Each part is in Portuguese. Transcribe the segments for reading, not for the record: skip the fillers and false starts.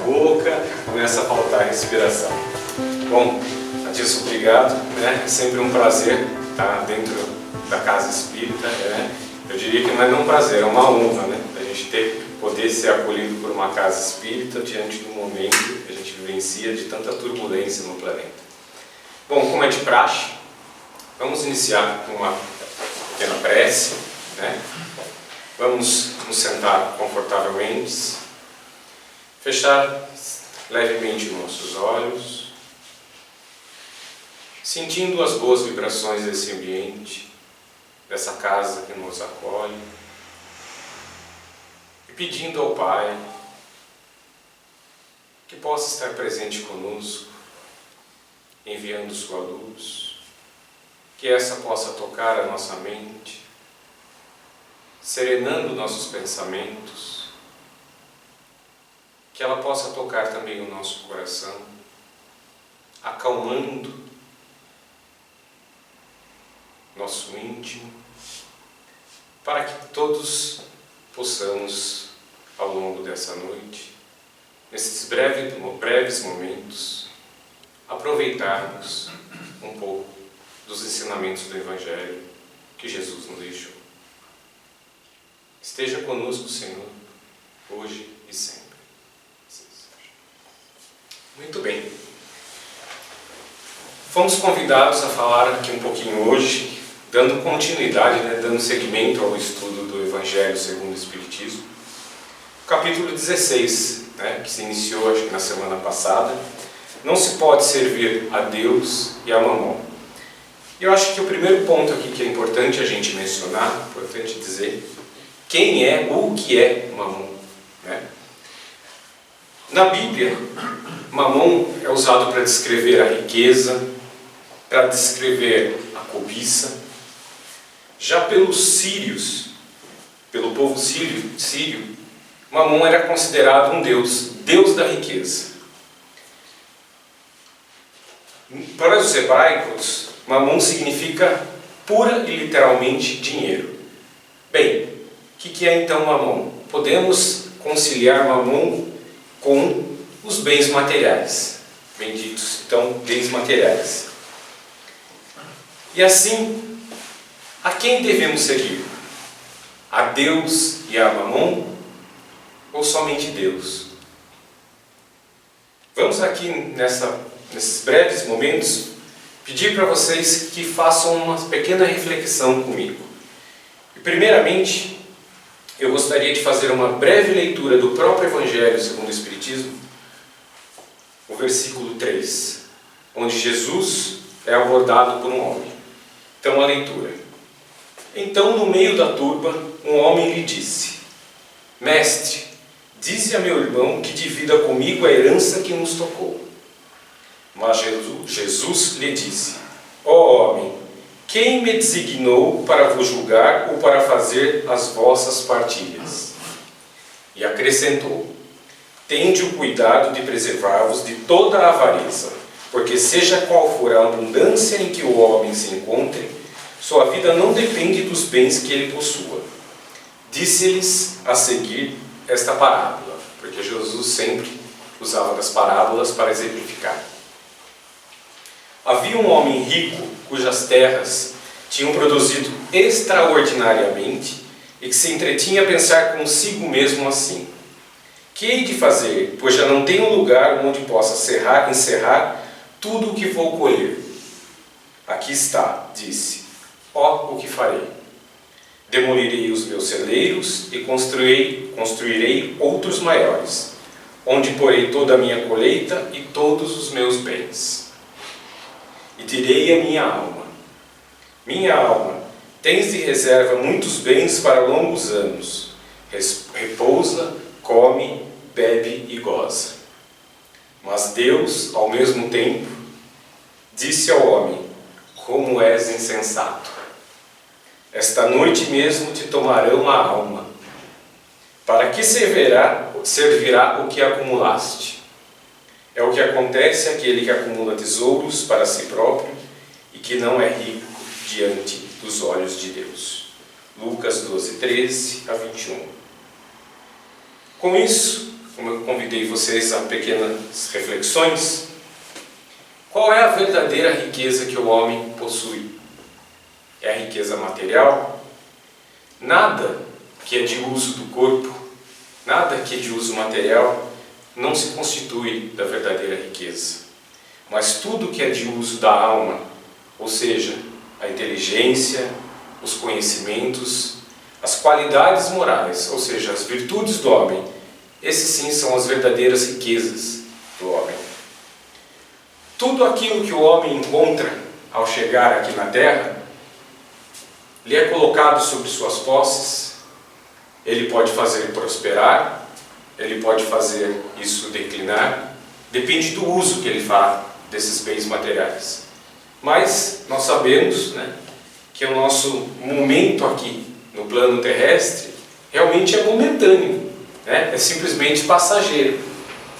boca, começa a faltar respiração. Bom, Adilson, obrigado, né? É sempre um prazer estar dentro da Casa Espírita, né? Eu diria que não é nem um prazer, é uma honra, né? A gente poder ser acolhido por uma Casa Espírita diante do momento que a gente vivencia de tanta turbulência no planeta. Bom, como é de praxe, vamos iniciar com uma pequena prece, né? Vamos nos sentar confortavelmente, fechar levemente os nossos olhos, sentindo as boas vibrações desse ambiente, dessa casa que nos acolhe, e pedindo ao Pai que possa estar presente conosco, enviando sua luz, que essa possa tocar a nossa mente, serenando nossos pensamentos, que ela possa tocar também o nosso coração, acalmando nosso íntimo, para que todos possamos, ao longo dessa noite, nesses breves momentos, aproveitarmos um pouco dos ensinamentos do Evangelho que Jesus nos deixou. Esteja conosco, Senhor, hoje e sempre. Muito bem. Fomos convidados a falar aqui um pouquinho hoje, dando continuidade, dando seguimento ao estudo do Evangelho segundo o Espiritismo. Capítulo 16, que se iniciou acho que na semana passada. Não se pode servir a Deus e a Mamon. E eu acho que o primeiro ponto aqui que é importante a gente mencionar, importante dizer, quem é ou o que é Mamon, né? Na Bíblia, Mamon é usado para descrever a riqueza, para descrever a cobiça. Já pelos sírios, pelo povo sírio, Mamon era considerado um deus da riqueza. Para os hebraicos, Mamon significa pura e literalmente dinheiro. Bem, o que é então Mamon? Podemos conciliar Mamon com os bens materiais, benditos, então, bens materiais. E assim, a quem devemos seguir? A Deus e a Mamon? Ou somente Deus? Vamos aqui, nesses breves momentos, pedir para vocês que façam uma pequena reflexão comigo. E, primeiramente, eu gostaria de fazer uma breve leitura do próprio Evangelho segundo o Espiritismo, o versículo 3, onde Jesus é abordado por um homem. Então, a leitura. Então, no meio da turba, um homem lhe disse: Mestre, dize a meu irmão que divida comigo a herança que nos tocou. Mas Jesus lhe disse: Ó homem, quem me designou para vos julgar ou para fazer as vossas partilhas? E acrescentou: Tende o cuidado de preservar-vos de toda a avareza, porque seja qual for a abundância em que o homem se encontre, sua vida não depende dos bens que ele possua. Disse-lhes a seguir esta parábola, porque Jesus sempre usava das parábolas para exemplificar. Havia um homem rico cujas terras tinham produzido extraordinariamente e que se entretinha a pensar consigo mesmo assim: que hei de fazer, pois já não tenho lugar onde possa encerrar tudo o que vou colher? Aqui está, disse, ó, o que farei. Demolirei os meus celeiros e construirei outros maiores, onde porei toda a minha colheita e todos os meus bens. E direi a minha alma: minha alma, tens de reserva muitos bens para longos anos. Repousa, come, bebe e goza. Mas Deus, ao mesmo tempo, disse ao homem: como és insensato! Esta noite mesmo te tomarão a alma. Para que servirá o que acumulaste? É o que acontece àquele que acumula tesouros para si próprio e que não é rico diante dos olhos de Deus. Lucas 12, 13 a 21. Com isso, como eu convidei vocês a pequenas reflexões, qual é a verdadeira riqueza que o homem possui? É a riqueza material? Nada que é de uso do corpo, nada que é de uso material, não se constitui da verdadeira riqueza. Mas tudo que é de uso da alma, ou seja, a inteligência, os conhecimentos, as qualidades morais, ou seja, as virtudes do homem, esses sim são as verdadeiras riquezas do homem. Tudo aquilo que o homem encontra ao chegar aqui na terra, lhe é colocado sobre suas posses, ele pode fazer prosperar, ele pode fazer isso declinar, depende do uso que ele fará desses bens materiais. Mas nós sabemos, que o nosso momento aqui no plano terrestre realmente é momentâneo, é simplesmente passageiro.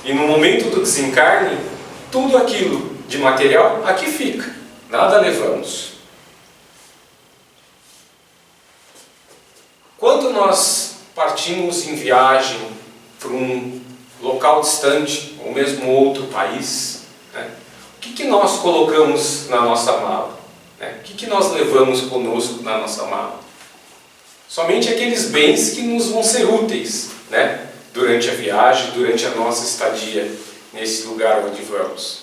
E no momento do desencarne, tudo aquilo de material aqui fica, nada levamos. Quando nós partimos em viagem para um local distante, ou mesmo outro país, o que nós colocamos na nossa mala? O que nós levamos conosco na nossa mala? Somente aqueles bens que nos vão ser úteis, durante a viagem, durante a nossa estadia nesse lugar onde vamos.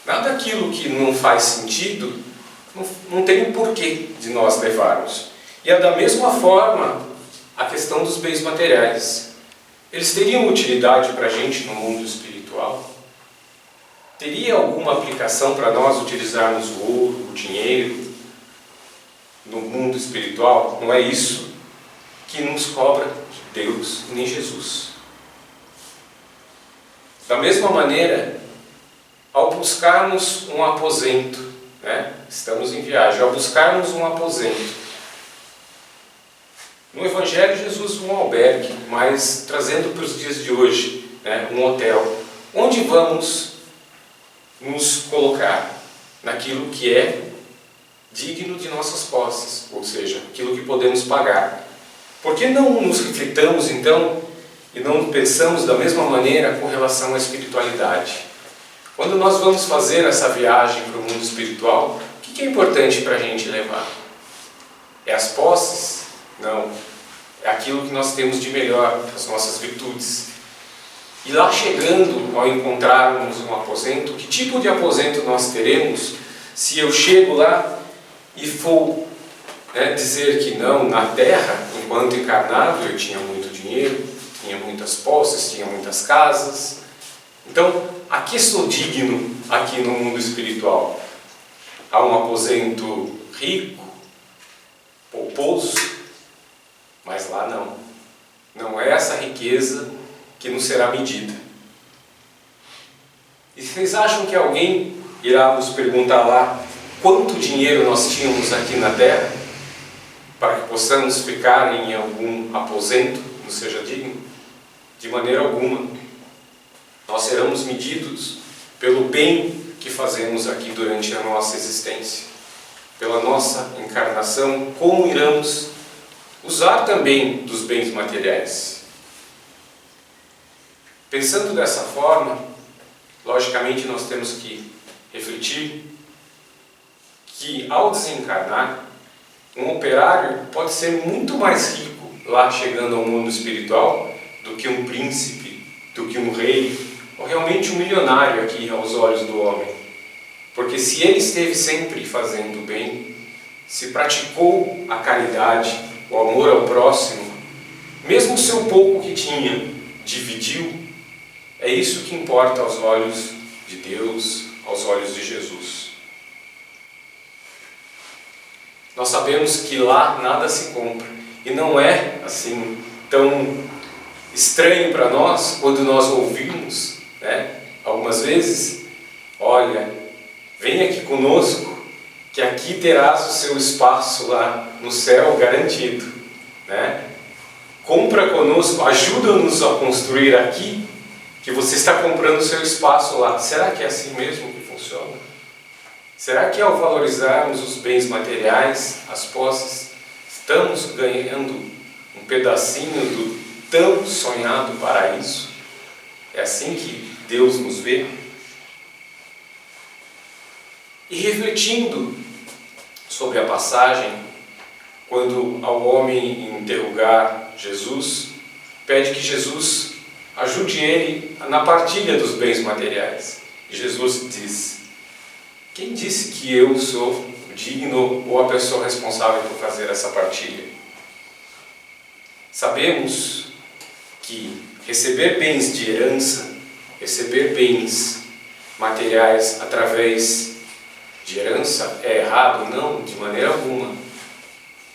Nada daquilo que não faz sentido, não tem um porquê de nós levarmos. E é da mesma forma a questão dos bens materiais. Eles teriam utilidade para a gente no mundo espiritual? Teria alguma aplicação para nós utilizarmos o ouro, o dinheiro no mundo espiritual? Não é isso que nos cobra Deus nem Jesus. Da mesma maneira, ao buscarmos um aposento, estamos em viagem, ao buscarmos um aposento, no Evangelho Jesus um albergue, mas trazendo para os dias de hoje, um hotel, onde vamos nos colocar naquilo que é digno de nossas posses, ou seja, aquilo que podemos pagar. Por que não nos refletamos então e não pensamos da mesma maneira com relação à espiritualidade? Quando nós vamos fazer essa viagem para o mundo espiritual, o que é importante para a gente levar? É as posses? Não. É aquilo que nós temos de melhor, as nossas virtudes. E lá chegando, ao encontrarmos um aposento, que tipo de aposento nós teremos se eu chego lá e for dizer que não, na terra, enquanto encarnado, eu tinha muito dinheiro, tinha muitas posses, tinha muitas casas. Então, aqui sou digno, aqui no mundo espiritual. Há um aposento rico, pomposo, mas lá não. Não é essa riqueza que nos será medida. E vocês acham que alguém irá nos perguntar lá quanto dinheiro nós tínhamos aqui na terra para que possamos ficar em algum aposento que nos seja digno? De maneira alguma. Nós seremos medidos pelo bem que fazemos aqui durante a nossa existência, pela nossa encarnação, como iremos usar também dos bens materiais. Pensando dessa forma, logicamente nós temos que refletir que ao desencarnar, um operário pode ser muito mais rico lá chegando ao mundo espiritual do que um príncipe, do que um rei, ou realmente um milionário aqui aos olhos do homem. Porque se ele esteve sempre fazendo bem, se praticou a caridade, o amor ao próximo, mesmo o seu pouco que tinha, dividiu, é isso que importa aos olhos de Deus, aos olhos de Jesus. Nós sabemos que lá nada se compra, e não é assim tão estranho para nós quando nós ouvimos, algumas vezes: olha, vem aqui conosco, que aqui terás o seu espaço lá no céu garantido, compra conosco, ajuda-nos a construir aqui, que você está comprando o seu espaço lá. Será que é assim mesmo que funciona? Será que ao valorizarmos os bens materiais, as posses, estamos ganhando um pedacinho do tão sonhado paraíso? assim que Deus nos vê? E refletindo sobre a passagem, quando ao homem interrogar Jesus, pede que Jesus ajude ele na partilha dos bens materiais. E Jesus diz: quem disse que eu sou digno ou a pessoa responsável por fazer essa partilha? Sabemos que receber bens de herança, receber bens materiais através de herança é errado? Não, de maneira alguma.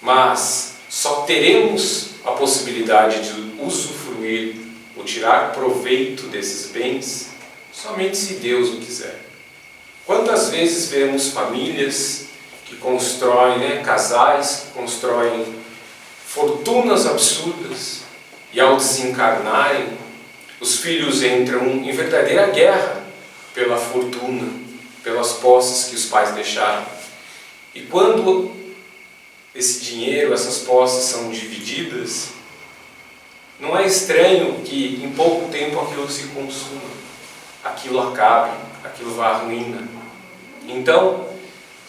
Mas só teremos a possibilidade de usufruir ou tirar proveito desses bens somente se Deus o quiser. Quantas vezes vemos famílias que constroem, casais que constroem fortunas absurdas e ao desencarnarem, os filhos entram em verdadeira guerra pela fortuna, pelas posses que os pais deixaram. E quando esse dinheiro, essas posses são divididas, não é estranho que em pouco tempo aquilo se consuma, aquilo acabe, aquilo vá à ruína. Então,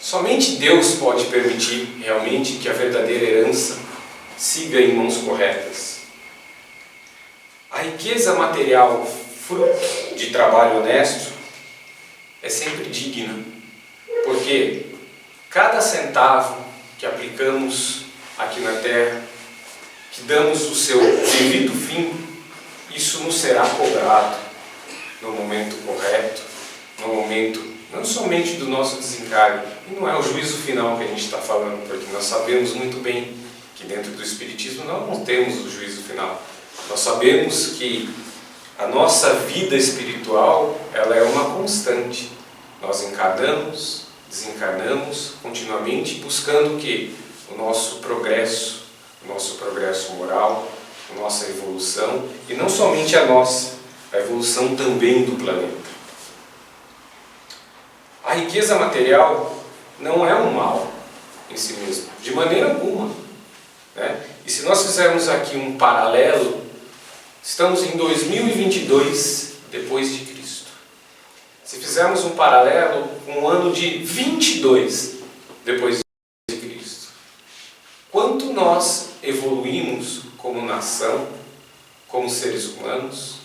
somente Deus pode permitir realmente que a verdadeira herança siga em mãos corretas. A riqueza material, fruto de trabalho honesto, é sempre digna, porque cada centavo que aplicamos aqui na terra, que damos o seu devido fim, isso nos será cobrado no momento correto, no momento não somente do nosso desencargo, e não é o juízo final que a gente está falando, porque nós sabemos muito bem que dentro do Espiritismo nós não temos o juízo final. Nós sabemos que a nossa vida espiritual, ela é uma constante. Nós encarnamos, desencarnamos continuamente buscando o quê? O nosso progresso moral, a nossa evolução, e não somente a nossa, a evolução também do planeta. A riqueza material não é um mal em si mesmo, de maneira alguma, né? E se nós fizermos aqui um paralelo, estamos em 2022 depois de Cristo. Se fizermos um paralelo com o ano de 22 depois de Cristo, quanto nós evoluímos como nação, como seres humanos,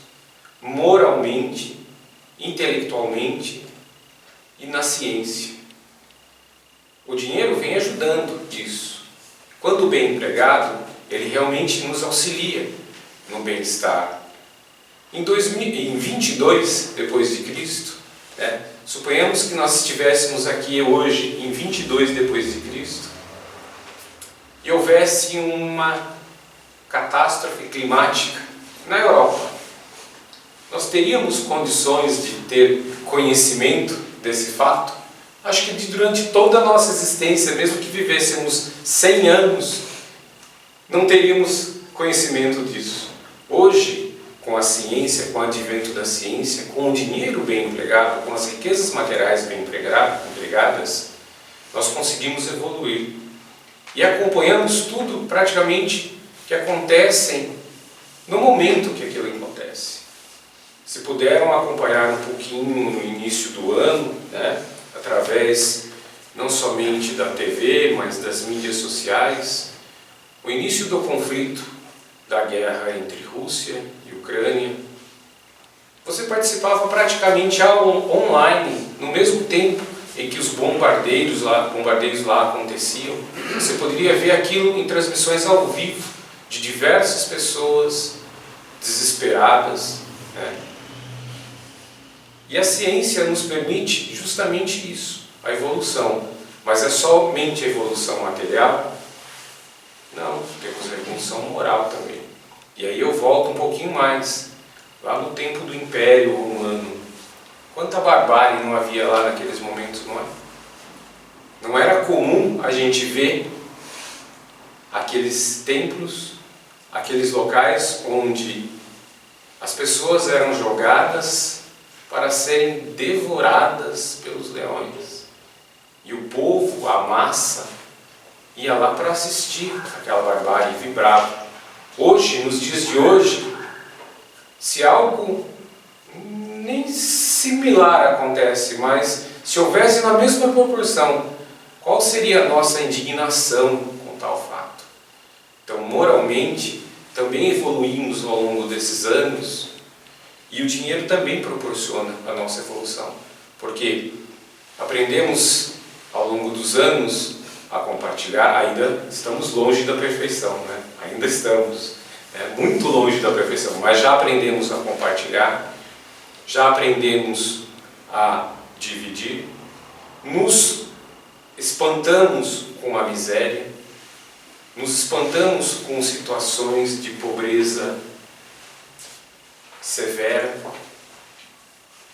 moralmente, intelectualmente e na ciência. O dinheiro vem ajudando isso. Quando bem empregado, ele realmente nos auxilia no bem-estar. Em 22 depois de Cristo, suponhamos que nós estivéssemos aqui hoje em 22 depois de Cristo e houvesse uma catástrofe climática na Europa. Nós teríamos condições de ter conhecimento desse fato? Acho que durante toda a nossa existência, mesmo que vivêssemos 100 anos, não teríamos conhecimento disso. Hoje, com a ciência, com o advento da ciência, com o dinheiro bem empregado, com as riquezas materiais bem empregadas, nós conseguimos evoluir. E acompanhamos tudo praticamente que acontecem no momento que aquilo acontece. Se puderam acompanhar um pouquinho no início do ano, através não somente da TV, mas das mídias sociais, o início do conflito, da guerra entre Rússia e Ucrânia, você participava praticamente online, no mesmo tempo em que os bombardeios lá aconteciam. Você poderia ver aquilo em transmissões ao vivo, de diversas pessoas desesperadas. E a ciência nos permite justamente isso, a evolução. Mas é somente a evolução material? Não, temos a evolução moral também. E aí eu volto um pouquinho mais, lá no tempo do Império Romano. Quanta barbárie não havia lá naqueles momentos, não é? Não era comum a gente ver aqueles templos, aqueles locais onde as pessoas eram jogadas para serem devoradas pelos leões. E o povo, a massa, ia lá para assistir aquela barbárie e vibrava. Hoje, nos dias de hoje, se algo nem similar acontece, mas se houvesse na mesma proporção, qual seria a nossa indignação com tal fato? Então, moralmente, também evoluímos ao longo desses anos e o dinheiro também proporciona a nossa evolução, porque aprendemos ao longo dos anos a compartilhar. Ainda estamos longe da perfeição, né? Ainda estamos muito longe da perfeição, mas já aprendemos a compartilhar, já aprendemos a dividir, nos espantamos com a miséria, nos espantamos com situações de pobreza severa.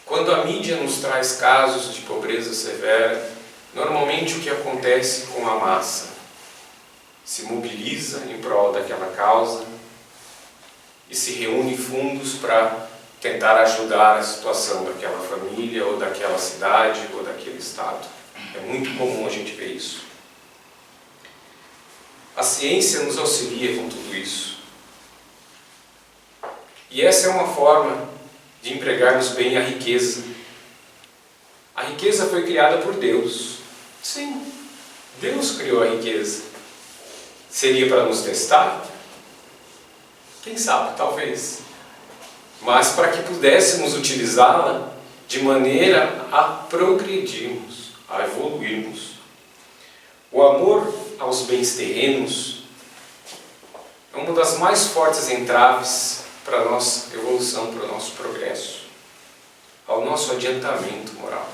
Quando a mídia nos traz casos de pobreza severa, normalmente o que acontece com a massa? Se mobiliza em prol daquela causa e se reúne fundos para tentar ajudar a situação daquela família, ou daquela cidade, ou daquele estado. É muito comum a gente ver isso. A ciência nos auxilia com tudo isso. E essa é uma forma de empregarmos bem a riqueza. A riqueza foi criada por Deus. Sim, Deus criou a riqueza. Seria para nos testar? Quem sabe, talvez. Mas para que pudéssemos utilizá-la de maneira a progredirmos, a evoluirmos. O amor aos bens terrenos é uma das mais fortes entraves para a nossa evolução, para o nosso progresso, ao nosso adiantamento moral.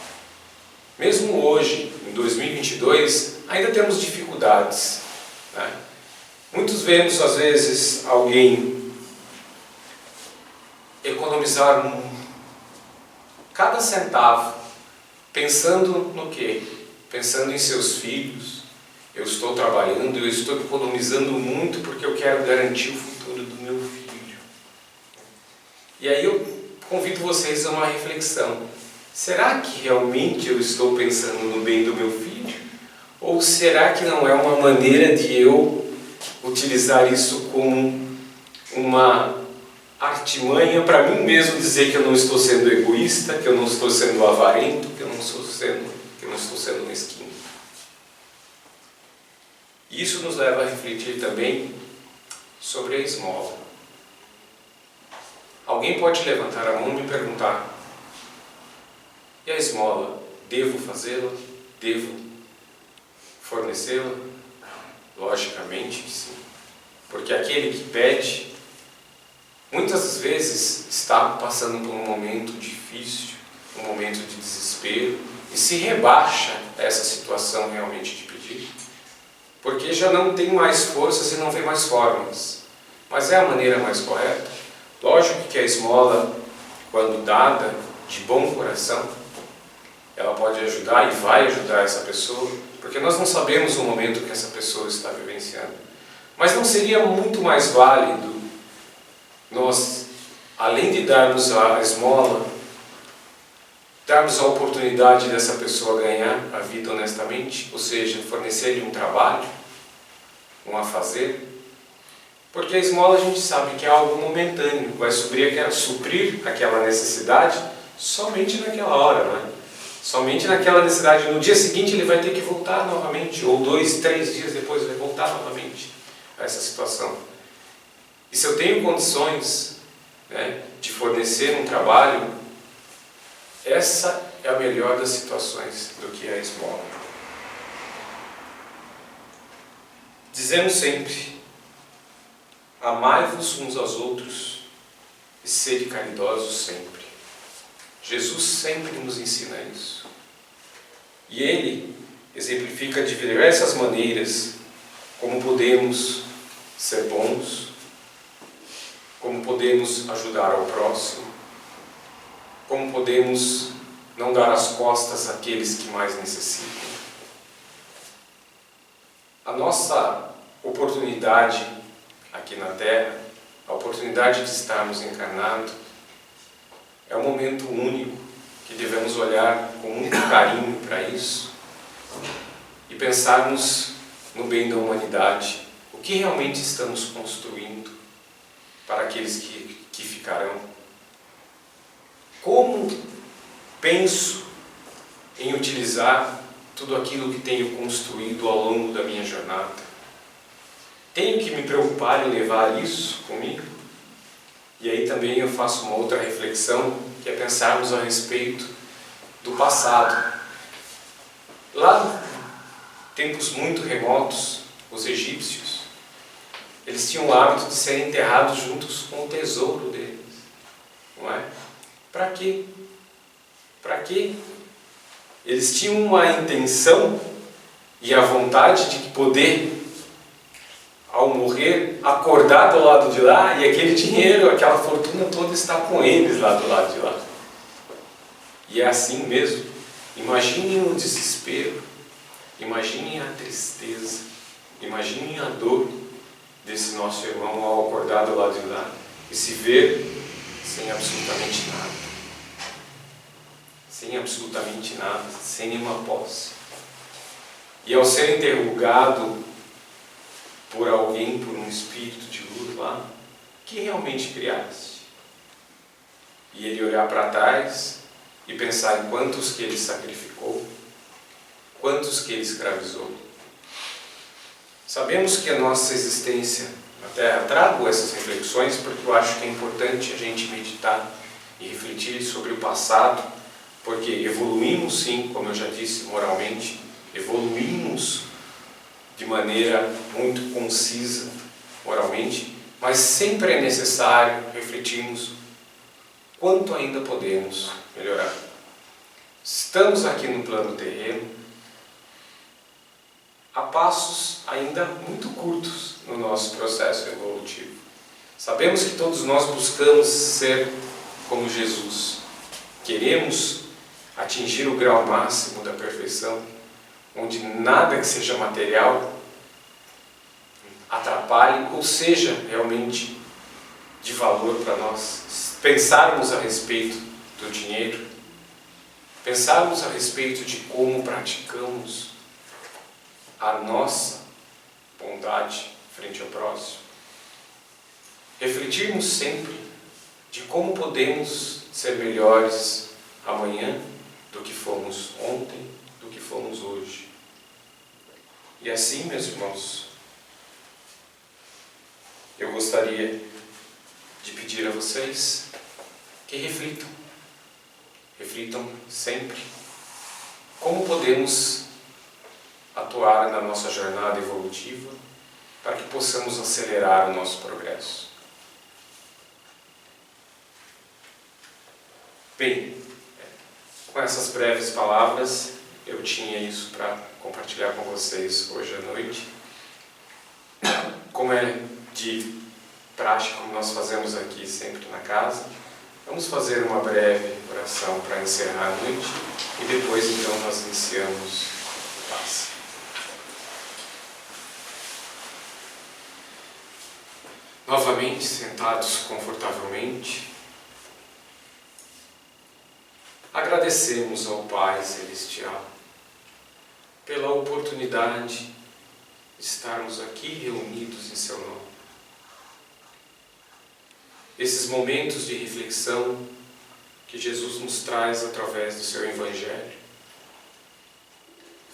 Mesmo hoje, em 2022, ainda temos dificuldades, né? Muitos vemos, às vezes, alguém economizar cada centavo, pensando no quê? Pensando em seus filhos. Eu estou trabalhando, eu estou economizando muito porque eu quero garantir o futuro do meu filho. E aí eu convido vocês a uma reflexão. Será que realmente eu estou pensando no bem do meu filho? Ou será que não é uma maneira de eu utilizar isso como uma artimanha para mim mesmo dizer que eu não estou sendo egoísta, que eu não estou sendo avarento, que eu não estou sendo mesquinho? Isso nos leva a refletir também sobre a esmola. Alguém pode levantar a mão e me perguntar: e a esmola? Devo fazê-la? Devo fornecê-la? Logicamente, sim. Porque aquele que pede, muitas vezes está passando por um momento difícil, um momento de desespero, e se rebaixa a essa situação realmente de pedir, porque já não tem mais forças e não vê mais formas. Mas é a maneira mais correta? Lógico que a esmola, quando dada de bom coração, ela pode ajudar e vai ajudar essa pessoa, porque nós não sabemos o momento que essa pessoa está vivenciando. Mas não seria muito mais válido nós, além de darmos a esmola, darmos a oportunidade dessa pessoa ganhar a vida honestamente, ou seja, fornecer-lhe um trabalho, um a fazer? Porque a esmola a gente sabe que é algo momentâneo, vai suprir aquela necessidade somente naquela hora, não é? Somente naquela necessidade. No dia seguinte ele vai ter que voltar novamente, ou 2, 3 dias depois vai voltar novamente a essa situação. E se eu tenho condições, né, de fornecer um trabalho, essa é a melhor das situações do que a esmola. Dizemos sempre: amai-vos uns aos outros e sede caridosos sempre. Jesus sempre nos ensina isso. E Ele exemplifica de diversas maneiras como podemos ser bons, como podemos ajudar ao próximo, como podemos não dar as costas àqueles que mais necessitam. A nossa oportunidade aqui na Terra, a oportunidade de estarmos encarnados, é um momento único que devemos olhar com muito carinho para isso e pensarmos no bem da humanidade, o que realmente estamos construindo para aqueles que ficarão. Como penso em utilizar tudo aquilo que tenho construído ao longo da minha jornada? Tenho que me preocupar em levar isso comigo? E aí também eu faço uma outra reflexão, que é pensarmos a respeito do passado. Lá, em tempos muito remotos, os egípcios, eles tinham o hábito de serem enterrados juntos com o tesouro deles. Não é? Para quê? Para quê? Eles tinham uma intenção e a vontade de poder, ao morrer, acordar do lado de lá e aquele dinheiro, aquela fortuna toda está com eles lá do lado de lá. E é assim mesmo. Imaginem o desespero, imaginem a tristeza, imaginem a dor desse nosso irmão ao acordar do lado de lá e se ver sem absolutamente nada. Sem absolutamente nada, sem nenhuma posse. E ao ser interrogado por alguém, por um espírito de luz lá, que realmente criaste? E ele olhar para trás e pensar em quantos que ele sacrificou, quantos que ele escravizou. Sabemos que a nossa existência na Terra, trago essas reflexões porque eu acho que é importante a gente meditar e refletir sobre o passado, porque evoluímos sim, como eu já disse, moralmente, evoluímos de maneira muito concisa moralmente, mas sempre é necessário refletirmos quanto ainda podemos melhorar. Estamos aqui no plano terreno a passos ainda muito curtos no nosso processo evolutivo. Sabemos que todos nós buscamos ser como Jesus. Queremos atingir o grau máximo da perfeição, onde nada que seja material atrapalhe ou seja realmente de valor para nós. Pensarmos a respeito do dinheiro, pensarmos a respeito de como praticamos a nossa bondade frente ao próximo. Refletirmos sempre de como podemos ser melhores amanhã do que fomos ontem, do que fomos hoje. E assim, meus irmãos, eu gostaria de pedir a vocês que reflitam. Reflitam sempre como podemos atuar na nossa jornada evolutiva para que possamos acelerar o nosso progresso. Bem, com essas breves palavras, eu tinha isso para compartilhar com vocês hoje à noite. Como é de prática, como nós fazemos aqui sempre na casa, vamos fazer uma breve oração para encerrar a noite e depois então nós iniciamos a passe. Novamente, sentados confortavelmente, agradecemos ao Pai Celestial pela oportunidade de estarmos aqui reunidos em Seu nome. Esses momentos de reflexão que Jesus nos traz através do Seu Evangelho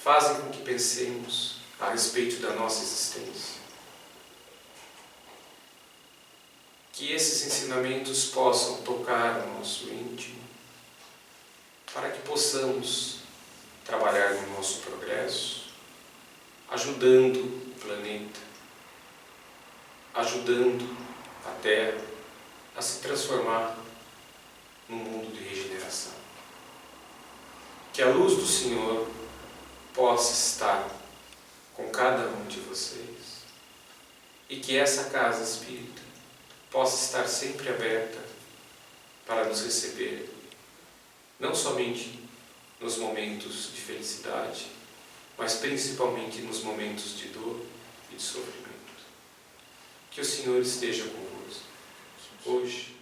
fazem com que pensemos a respeito da nossa existência. Que esses ensinamentos possam tocar o nosso íntimo, para que possamos trabalhar no nosso progresso, ajudando o planeta, ajudando a Terra a se transformar num mundo de regeneração. Que a luz do Senhor possa estar com cada um de vocês e que essa casa espírita possa estar sempre aberta para nos receber, não somente nos momentos de felicidade, mas principalmente nos momentos de dor e de sofrimento. Que o Senhor esteja convosco, hoje